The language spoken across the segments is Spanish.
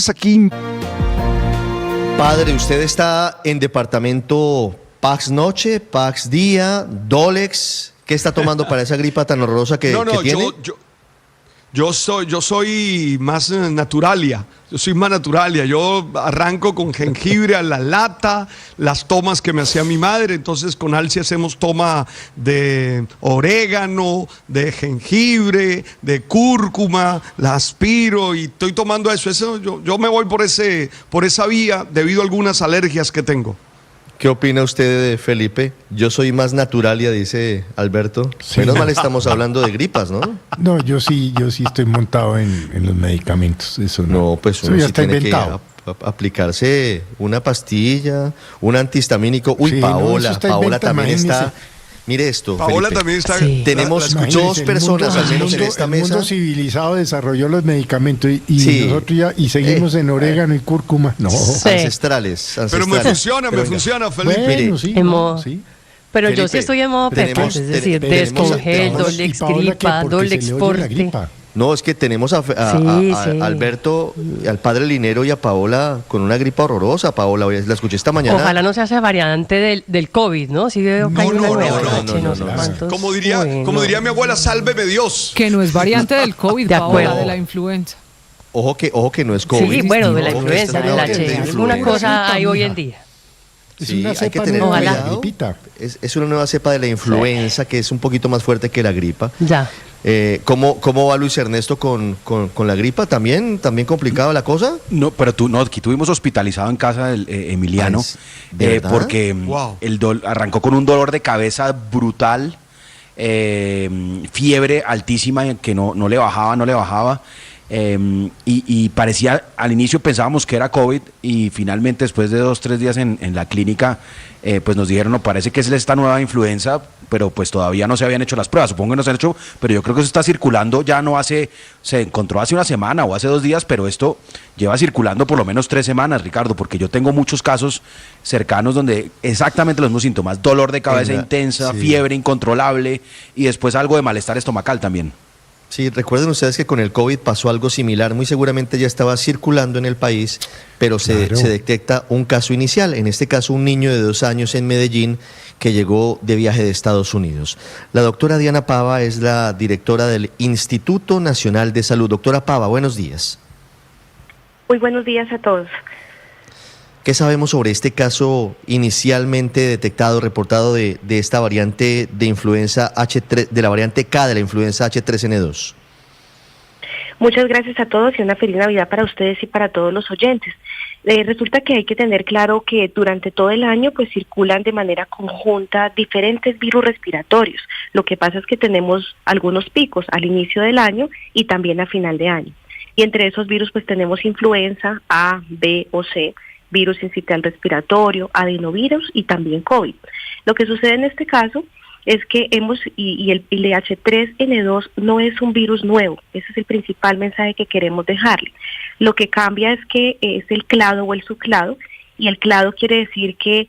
Aquí. Padre, ¿usted está en departamento Pax Noche, Pax Día, Dolex? ¿Qué está tomando para esa gripa tan horrorosa que tiene? Yo soy más naturalia. Yo soy más naturalia. Yo arranco con jengibre a la lata, las tomas que me hacía mi madre. Entonces con Alci hacemos toma de orégano, de jengibre, de cúrcuma, la aspiro y estoy tomando eso. Yo me voy por esa vía debido a algunas alergias que tengo. ¿Qué opina usted de Felipe? Yo soy más naturalia, dice Alberto. Sí. Menos mal estamos hablando de gripas, ¿no? No, yo sí estoy montado en los medicamentos. Eso No, pues eso uno ya sí está tiene inventado. que aplicarse una pastilla, un antihistamínico. Uy, Sí, Paola, no, eso está Paola inventado, también imagínese. está. Mire esto, Paola Felipe. también está. Sí. Tenemos Imagínese, dos personas, al menos en esta el mesa. mundo civilizado desarrolló los medicamentos y Sí. nosotros ya seguimos en orégano y cúrcuma. No. Sí. Ancestrales. Pero me funciona, Pero me venga. funciona, Felipe. Bueno, Mire, sí, en no, modo- sí. Pero yo Felipe, sí estoy en modo Pepe, tenemos- es decir, tenemos- descongel, tenemos- y Dolex Paola, ¿qué? gripa, Porque Dolex se le oye la forte. gripa. No, es que tenemos a Sí. Alberto, al padre Linero y a Paola con una gripa horrorosa. Paola, la escuché esta mañana. Ojalá no sea esa variante del COVID, ¿no? Sí veo que hay una nueva. no, sé no. cuántos. Como diría mi abuela, sálveme Dios. Que no es variante del COVID, De Paola, acuerdo. de la influenza. Ojo que no es COVID. Sí, bueno, de la Ojo que influenza, esta es del una H. variante de Alguna influenza. cosa hay hoy en día. Es Sí, una hay que cepa tener nueva de la cuidado. gripita. Es una nueva cepa de la influenza que es un poquito más fuerte que la gripa. Ya. ¿Cómo va Luis Ernesto con la gripa? ¿También complicada la cosa? No, pero aquí tuvimos hospitalizado en casa del Emiliano, ¿de verdad? porque Wow. arrancó con un dolor de cabeza brutal, fiebre altísima que no le bajaba. Y parecía, al inicio pensábamos que era COVID y finalmente después de 2-3 días en la clínica, pues nos dijeron, no, parece que es esta nueva influenza, pero pues todavía no se habían hecho las pruebas, supongo que no se han hecho, pero yo creo que eso está circulando ya se encontró hace una semana o hace 2 días, pero esto lleva circulando por lo menos 3 semanas, Ricardo, porque yo tengo muchos casos cercanos donde exactamente los mismos síntomas, dolor de cabeza intensa, sí. fiebre incontrolable y después algo de malestar estomacal también. Sí, recuerden ustedes que con el COVID pasó algo similar. Muy seguramente ya estaba circulando en el país, pero se detecta un caso inicial. En este caso, un niño de 2 años en Medellín que llegó de viaje de Estados Unidos. La doctora Diana Pava es la directora del Instituto Nacional de Salud. Doctora Pava, buenos días. Muy buenos días a todos. ¿Qué sabemos sobre este caso inicialmente detectado, reportado de esta variante de influenza H3, de la variante K de la influenza H3N2? Muchas gracias a todos y una feliz Navidad para ustedes y para todos los oyentes. Resulta que hay que tener claro que durante todo el año pues circulan de manera conjunta diferentes virus respiratorios. Lo que pasa es que tenemos algunos picos al inicio del año y también a final de año. Y entre esos virus pues tenemos influenza A, B o C, virus sincitial respiratorio, adenovirus y también COVID. Lo que sucede en este caso es que el H3N2 no es un virus nuevo. Ese es el principal mensaje que queremos dejarle. Lo que cambia es que es el clado o el subclado, y el clado quiere decir que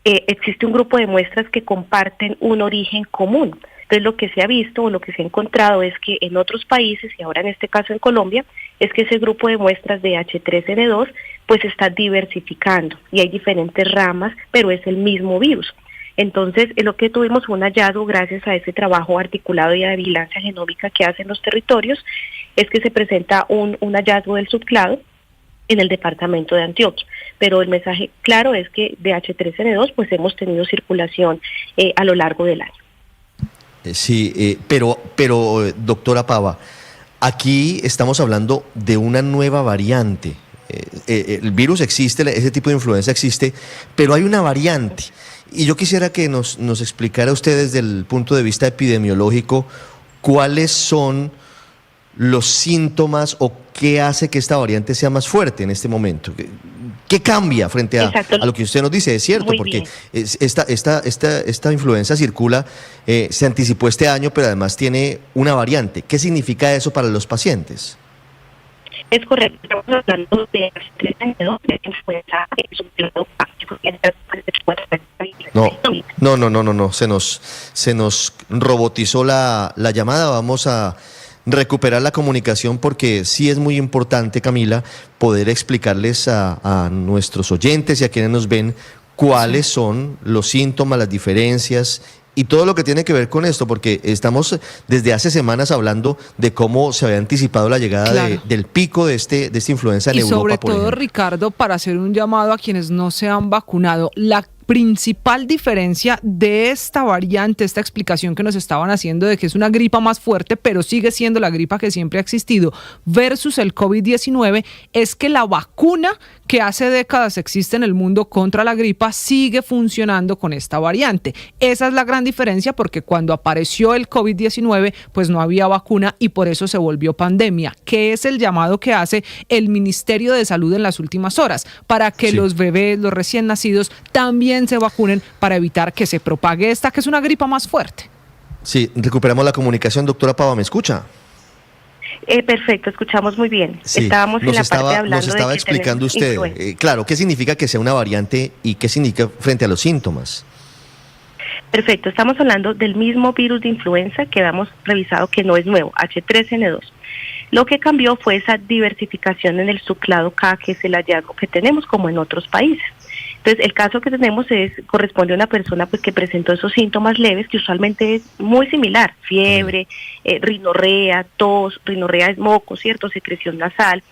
existe un grupo de muestras que comparten un origen común. Entonces lo que se ha visto o lo que se ha encontrado es que en otros países, y ahora en este caso en Colombia, es que ese grupo de muestras de H3N2 pues está diversificando y hay diferentes ramas, pero es el mismo virus. Entonces, lo que tuvimos fue un hallazgo gracias a ese trabajo articulado y a la vigilancia genómica que hacen los territorios, es que se presenta un hallazgo del subclado en el departamento de Antioquia. Pero el mensaje claro es que de H3N2 pues hemos tenido circulación a lo largo del año. Sí, pero doctora Pava, aquí estamos hablando de una nueva variante. El virus existe, ese tipo de influenza existe, pero hay una variante. Y yo quisiera que nos explicara usted desde el punto de vista epidemiológico cuáles son los síntomas o qué hace que esta variante sea más fuerte en este momento. ¿Qué cambia frente a lo que usted nos dice? Es cierto, Muy porque bien. esta influenza circula, se anticipó este año, pero además tiene una variante. ¿Qué significa eso para los pacientes? Es correcto, estamos hablando de H3N2, de influenza, No, se nos robotizó la llamada. Vamos a recuperar la comunicación porque sí es muy importante, Camila, poder explicarles a nuestros oyentes y a quienes nos ven cuáles son los síntomas, las diferencias y todo lo que tiene que ver con esto, porque estamos desde hace semanas hablando de cómo se había anticipado la llegada Claro. del pico de esta influenza en Y Europa, sobre por todo, ejemplo. Ricardo, para hacer un llamado a quienes no se han vacunado, la principal diferencia de esta variante, esta explicación que nos estaban haciendo de que es una gripa más fuerte, pero sigue siendo la gripa que siempre ha existido, versus el COVID-19, es que la vacuna que hace décadas existe en el mundo contra la gripa sigue funcionando con esta variante. Esa es la gran diferencia, porque cuando apareció el COVID-19, pues no había vacuna y por eso se volvió pandemia, que es el llamado que hace el Ministerio de Salud en las últimas horas, para que Sí. los bebés, los recién nacidos, también se vacunen para evitar que se propague esta, que es una gripa más fuerte. Sí, recuperamos la comunicación. Doctora Pava, ¿me escucha? Perfecto, escuchamos muy bien. Sí, Estábamos en la parte hablando nos estaba de que explicando tenemos usted, influenza. claro, qué significa que sea una variante y qué significa frente a los síntomas. Perfecto, estamos hablando del mismo virus de influenza que habíamos revisado, que no es nuevo, H3N2. Lo que cambió fue esa diversificación en el subclado K, que es el hallazgo que tenemos como en otros países. Entonces, el caso que tenemos corresponde a una persona pues que presentó esos síntomas leves, que usualmente es muy similar: fiebre, rinorrea, tos, rinorrea es moco, ¿cierto? Secreción nasal,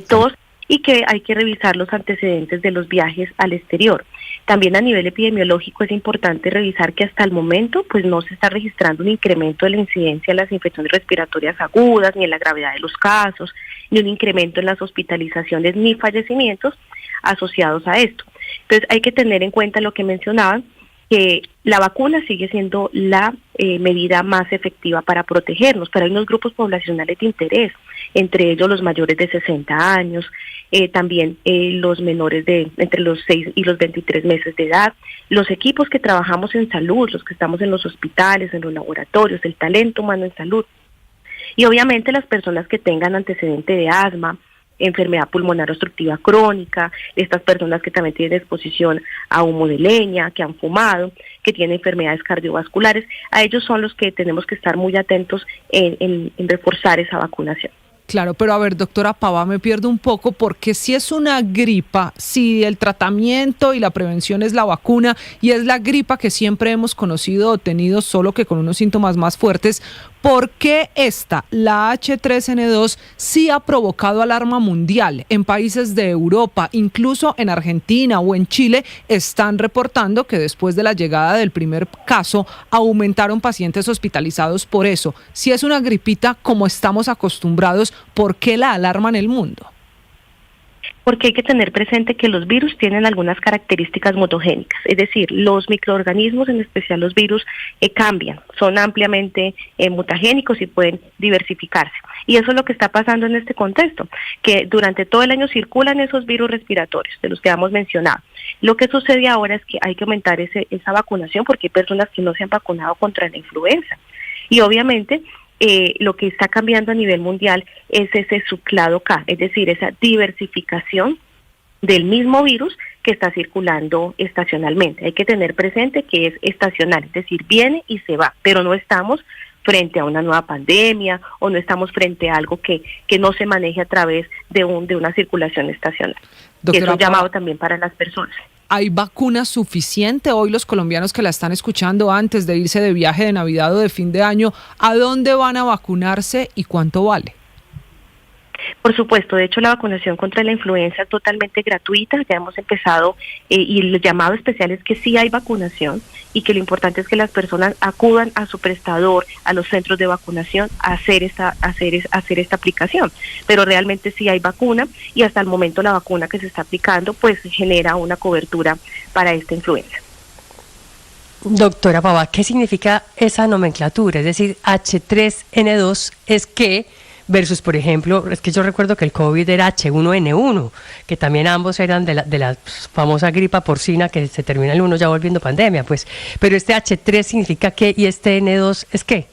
tos, y que hay que revisar los antecedentes de los viajes al exterior. También a nivel epidemiológico es importante revisar que hasta el momento pues no se está registrando un incremento de la incidencia de las infecciones respiratorias agudas, ni en la gravedad de los casos, ni un incremento en las hospitalizaciones ni fallecimientos asociados a esto. Entonces hay que tener en cuenta lo que mencionaban, que la vacuna sigue siendo la medida más efectiva para protegernos, pero hay unos grupos poblacionales de interés, entre ellos los mayores de 60 años, también los menores de entre los 6 y los 23 meses de edad, los equipos que trabajamos en salud, los que estamos en los hospitales, en los laboratorios, el talento humano en salud, y obviamente las personas que tengan antecedente de asma, enfermedad pulmonar obstructiva crónica, estas personas que también tienen exposición a humo de leña, que han fumado, que tienen enfermedades cardiovasculares, a ellos son los que tenemos que estar muy atentos en reforzar esa vacunación. Claro, pero a ver, doctora Pava, me pierdo un poco, porque si es una gripa, si el tratamiento y la prevención es la vacuna y es la gripa que siempre hemos conocido o tenido, solo que con unos síntomas más fuertes, ¿por qué esta, la H3N2, sí ha provocado alarma mundial? En países de Europa, incluso en Argentina o en Chile, están reportando que después de la llegada del primer caso, aumentaron pacientes hospitalizados por eso. Si es una gripita como estamos acostumbrados, ¿por qué la alarma en el mundo? Porque hay que tener presente que los virus tienen algunas características mutagénicas, es decir, los microorganismos, en especial los virus, cambian, son ampliamente mutagénicos y pueden diversificarse. Y eso es lo que está pasando en este contexto, que durante todo el año circulan esos virus respiratorios, de los que hemos mencionado. Lo que sucede ahora es que hay que aumentar esa vacunación, porque hay personas que no se han vacunado contra la influenza. Y obviamente lo que está cambiando a nivel mundial es ese subclado K, es decir, esa diversificación del mismo virus que está circulando estacionalmente. Hay que tener presente que es estacional, es decir, viene y se va, pero no estamos frente a una nueva pandemia o no estamos frente a algo que no se maneje a través de una circulación estacional. Que es un llamado también para las personas. ¿Hay vacuna suficiente hoy los colombianos que la están escuchando antes de irse de viaje de Navidad o de fin de año? ¿A dónde van a vacunarse y cuánto vale? Por supuesto, de hecho la vacunación contra la influenza es totalmente gratuita, ya hemos empezado y el llamado especial es que sí hay vacunación y que lo importante es que las personas acudan a su prestador, a los centros de vacunación a hacer esta aplicación, pero realmente sí hay vacuna y hasta el momento la vacuna que se está aplicando pues genera una cobertura para esta influenza. Doctora Pava, ¿qué significa esa nomenclatura? Es decir, H3N2 es qué versus, por ejemplo, es que yo recuerdo que el COVID era H1N1, que también ambos eran de la famosa gripa porcina que se termina el uno ya volviendo pandemia, pues. Pero este H3 significa qué y este N2 es qué.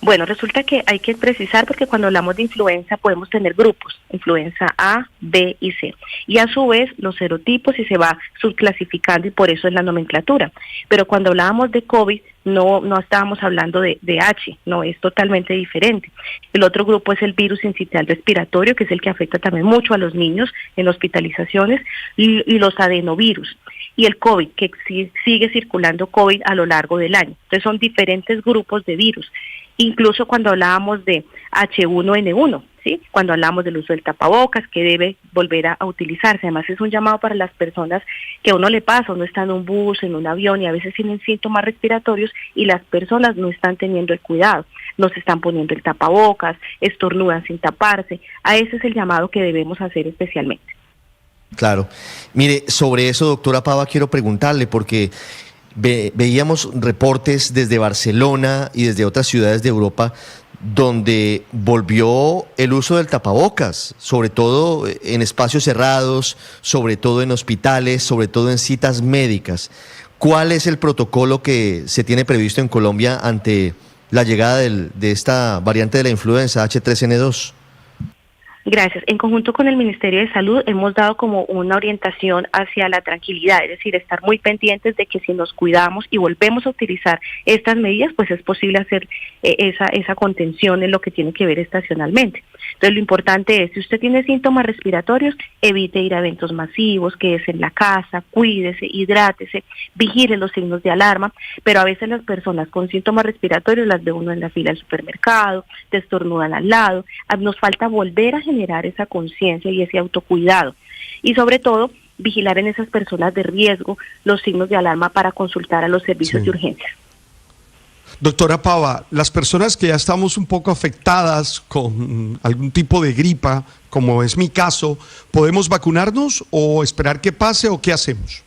Bueno, resulta que hay que precisar porque cuando hablamos de influenza podemos tener grupos, influenza A, B y C. Y a su vez los serotipos y se va subclasificando y por eso es la nomenclatura. Pero cuando hablábamos de COVID no estábamos hablando de H, no, es totalmente diferente. El otro grupo es el virus sincitial respiratorio, que es el que afecta también mucho a los niños en hospitalizaciones, y los adenovirus. Y el COVID, que sigue circulando COVID a lo largo del año. Entonces son diferentes grupos de virus. Incluso cuando hablábamos de H1N1, ¿sí? Cuando hablamos del uso del tapabocas, que debe volver a utilizarse. Además es un llamado para las personas que a uno le pasa, uno está en un bus, en un avión y a veces tienen síntomas respiratorios y las personas no están teniendo el cuidado, no se están poniendo el tapabocas, estornudan sin taparse. A ese es el llamado que debemos hacer especialmente. Claro. Mire, sobre eso, doctora Pava, quiero preguntarle, porque veíamos reportes desde Barcelona y desde otras ciudades de Europa donde volvió el uso del tapabocas, sobre todo en espacios cerrados, sobre todo en hospitales, sobre todo en citas médicas. ¿Cuál es el protocolo que se tiene previsto en Colombia ante la llegada de esta variante de la influenza H3N2? Gracias. En conjunto con el Ministerio de Salud hemos dado como una orientación hacia la tranquilidad, es decir, estar muy pendientes de que si nos cuidamos y volvemos a utilizar estas medidas, pues es posible hacer esa contención en lo que tiene que ver estacionalmente. Entonces lo importante es, si usted tiene síntomas respiratorios, evite ir a eventos masivos, quédese en la casa, cuídese, hidrátese, vigile los signos de alarma, pero a veces las personas con síntomas respiratorios las ve uno en la fila del supermercado, te estornudan al lado, nos falta volver a generar esa conciencia y ese autocuidado. Y sobre todo, vigilar en esas personas de riesgo los signos de alarma para consultar a los servicios de urgencia. Doctora Pava, las personas que ya estamos un poco afectadas con algún tipo de gripa, como es mi caso, ¿podemos vacunarnos o esperar que pase o qué hacemos?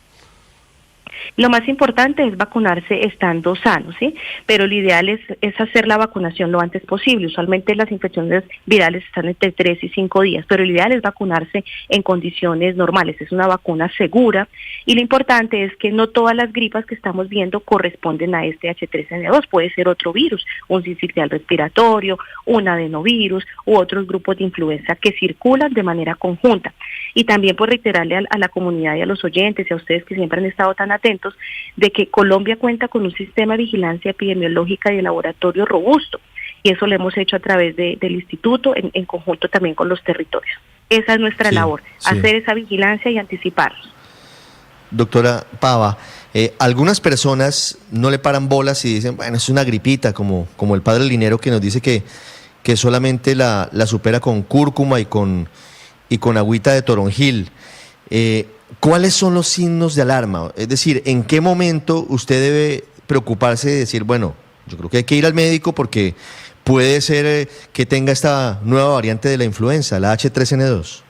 Lo más importante es vacunarse estando sano, ¿sí? Pero lo ideal es hacer la vacunación lo antes posible. Usualmente las infecciones virales están entre 3 y 5 días, pero lo ideal es vacunarse en condiciones normales. Es una vacuna segura y lo importante es que no todas las gripas que estamos viendo corresponden a este H3N2. Puede ser otro virus, un sincitial respiratorio, un adenovirus u otros grupos de influenza que circulan de manera conjunta. Y también por reiterarle a la comunidad y a los oyentes y a ustedes que siempre han estado tan atentos de que Colombia cuenta con un sistema de vigilancia epidemiológica y de laboratorio robusto y eso lo hemos hecho a través del instituto en conjunto también con los territorios. Esa es nuestra labor, hacer esa vigilancia y anticiparnos. Doctora Pava, algunas personas no le paran bolas y dicen, bueno, es una gripita, como el padre Linero que nos dice que solamente la supera con cúrcuma y con agüita de toronjil. ¿Cuáles son los signos de alarma? Es decir, ¿en qué momento usted debe preocuparse de decir, bueno, yo creo que hay que ir al médico porque puede ser que tenga esta nueva variante de la influenza, la H3N2?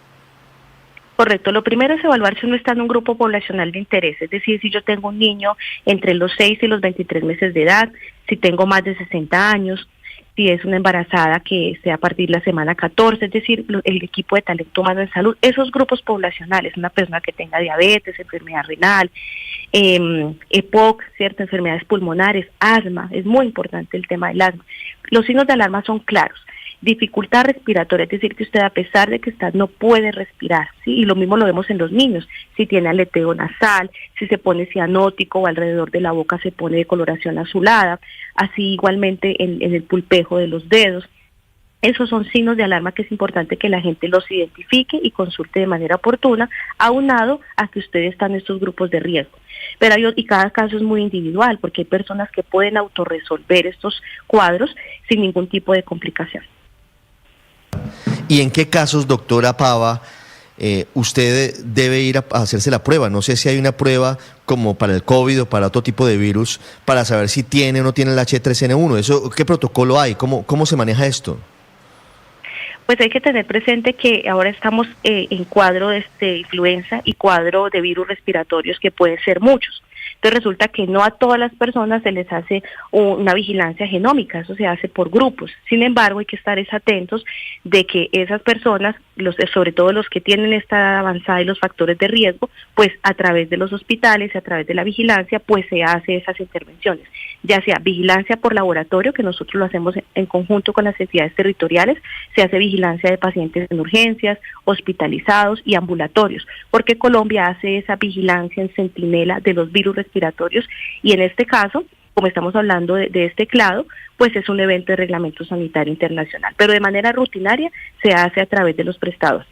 Correcto, lo primero es evaluar si uno está en un grupo poblacional de interés, es decir, si yo tengo un niño entre los 6 y los 23 meses de edad, si tengo más de 60 años, si es una embarazada que esté a partir de la semana 14, es decir, el equipo de talento humano en salud, esos grupos poblacionales, una persona que tenga diabetes, enfermedad renal, EPOC, ¿cierto? Enfermedades pulmonares, asma, es muy importante el tema del asma. Los signos de alarma son claros. Dificultad respiratoria, es decir, que usted a pesar de que está no puede respirar, ¿sí? Y lo mismo lo vemos en los niños, si tiene aleteo nasal, si se pone cianótico o alrededor de la boca se pone de coloración azulada, así igualmente en el pulpejo de los dedos. Esos son signos de alarma que es importante que la gente los identifique y consulte de manera oportuna, aunado a que usted está en estos grupos de riesgo. Pero y cada caso es muy individual, porque hay personas que pueden autorresolver estos cuadros sin ningún tipo de complicación. ¿Y en qué casos, doctora Pava, usted debe ir a hacerse la prueba? No sé si hay una prueba como para el COVID o para otro tipo de virus para saber si tiene o no tiene el H3N1. ¿Eso, qué protocolo hay? ¿Cómo se maneja esto? Pues hay que tener presente que ahora estamos en cuadro de influenza y cuadro de virus respiratorios que pueden ser muchos. Entonces resulta que no a todas las personas se les hace una vigilancia genómica, eso se hace por grupos. Sin embargo, hay que estar atentos de que esas personas sobre todo los que tienen esta edad avanzada y los factores de riesgo, pues a través de los hospitales y a través de la vigilancia, pues se hace esas intervenciones, ya sea vigilancia por laboratorio, que nosotros lo hacemos en conjunto con las entidades territoriales, se hace vigilancia de pacientes en urgencias, hospitalizados y ambulatorios, porque Colombia hace esa vigilancia en centinela de los virus respiratorios y en este caso, como estamos hablando de este clado, pues es un evento de reglamento sanitario internacional, pero de manera rutinaria se hace a través de los prestadores.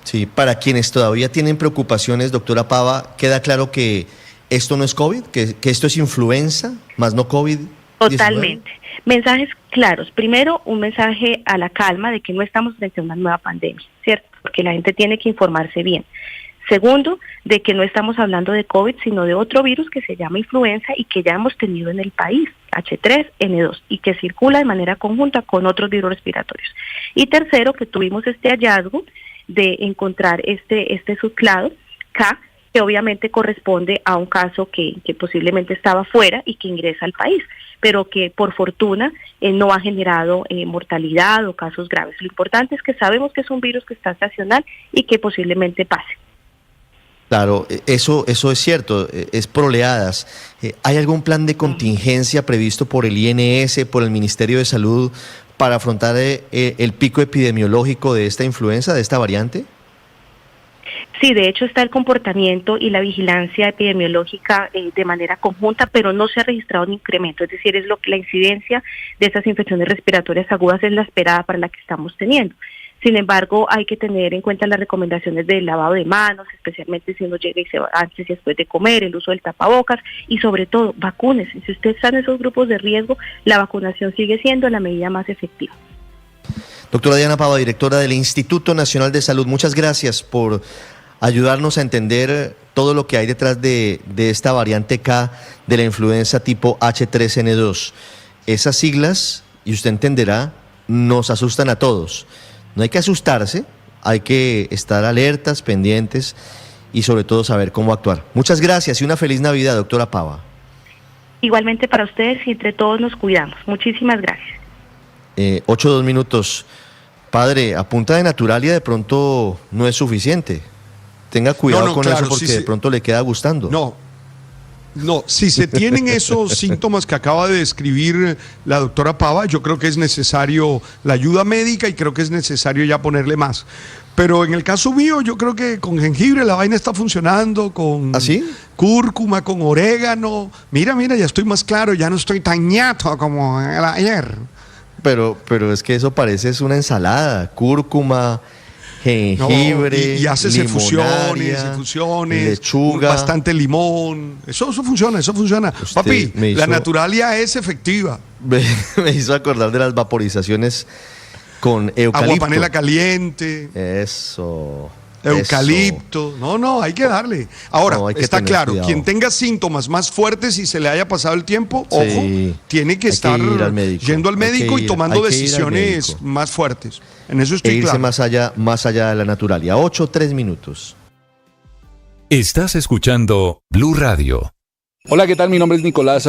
Sí, para quienes todavía tienen preocupaciones, doctora Pava, queda claro que esto no es COVID, que esto es influenza, más no COVID-19. Totalmente. Mensajes claros. Primero, un mensaje a la calma de que no estamos frente a una nueva pandemia, ¿cierto? Porque la gente tiene que informarse bien. Segundo, de que no estamos hablando de COVID, sino de otro virus que se llama influenza y que ya hemos tenido en el país, H3N2, y que circula de manera conjunta con otros virus respiratorios. Y tercero, que tuvimos este hallazgo de encontrar este subclado K, que obviamente corresponde a un caso que posiblemente estaba fuera y que ingresa al país, pero que por fortuna no ha generado mortalidad o casos graves. Lo importante es que sabemos que es un virus que está estacional y que posiblemente pase. Claro, eso es cierto, es por oleadas. ¿Hay algún plan de contingencia previsto por el INS, por el Ministerio de Salud, para afrontar el pico epidemiológico de esta influenza, de esta variante? Sí, de hecho está el comportamiento y la vigilancia epidemiológica de manera conjunta, pero no se ha registrado un incremento, es decir, la incidencia de estas infecciones respiratorias agudas es la esperada para la que estamos teniendo. Sin embargo, hay que tener en cuenta las recomendaciones del lavado de manos, especialmente si uno llega y se va antes y después de comer, el uso del tapabocas y sobre todo, vacúnese. Si usted está en esos grupos de riesgo, la vacunación sigue siendo la medida más efectiva. Doctora Diana Pava, directora del Instituto Nacional de Salud, muchas gracias por ayudarnos a entender todo lo que hay detrás de esta variante K de la influenza tipo H3N2. Esas siglas, y usted entenderá, nos asustan a todos. No hay que asustarse, hay que estar alertas, pendientes y sobre todo saber cómo actuar. Muchas gracias y una feliz Navidad, doctora Pava. Igualmente para ustedes y entre todos nos cuidamos. Muchísimas gracias. 8 minutos. Padre, a punta de Naturalia de pronto no es suficiente. Tenga cuidado con claro, eso porque sí, de pronto le queda gustando. No, si se tienen esos síntomas que acaba de describir la doctora Pava, yo creo que es necesario la ayuda médica y creo que es necesario ya ponerle más. Pero en el caso mío, yo creo que con jengibre la vaina está funcionando, con cúrcuma, con orégano. Mira, ya estoy más claro, ya no estoy tan ñato como ayer. Pero es que eso parece es una ensalada, cúrcuma, jengibre, y haces infusiones, lechuga, bastante limón. Eso funciona. Papi, la Naturalia es efectiva. Me hizo acordar de las vaporizaciones con eucalipto. Agua panela caliente. Eso. Eucalipto. No, hay que darle. Ahora, está claro, cuidado. Quien tenga síntomas más fuertes y se le haya pasado el tiempo, ojo, tiene que estar yendo al médico y tomando decisiones más fuertes. En eso estoy claro. Más allá de la Naturalia. 8:03 minutos. Estás escuchando Blue Radio. Hola, ¿qué tal? Mi nombre es Nicolás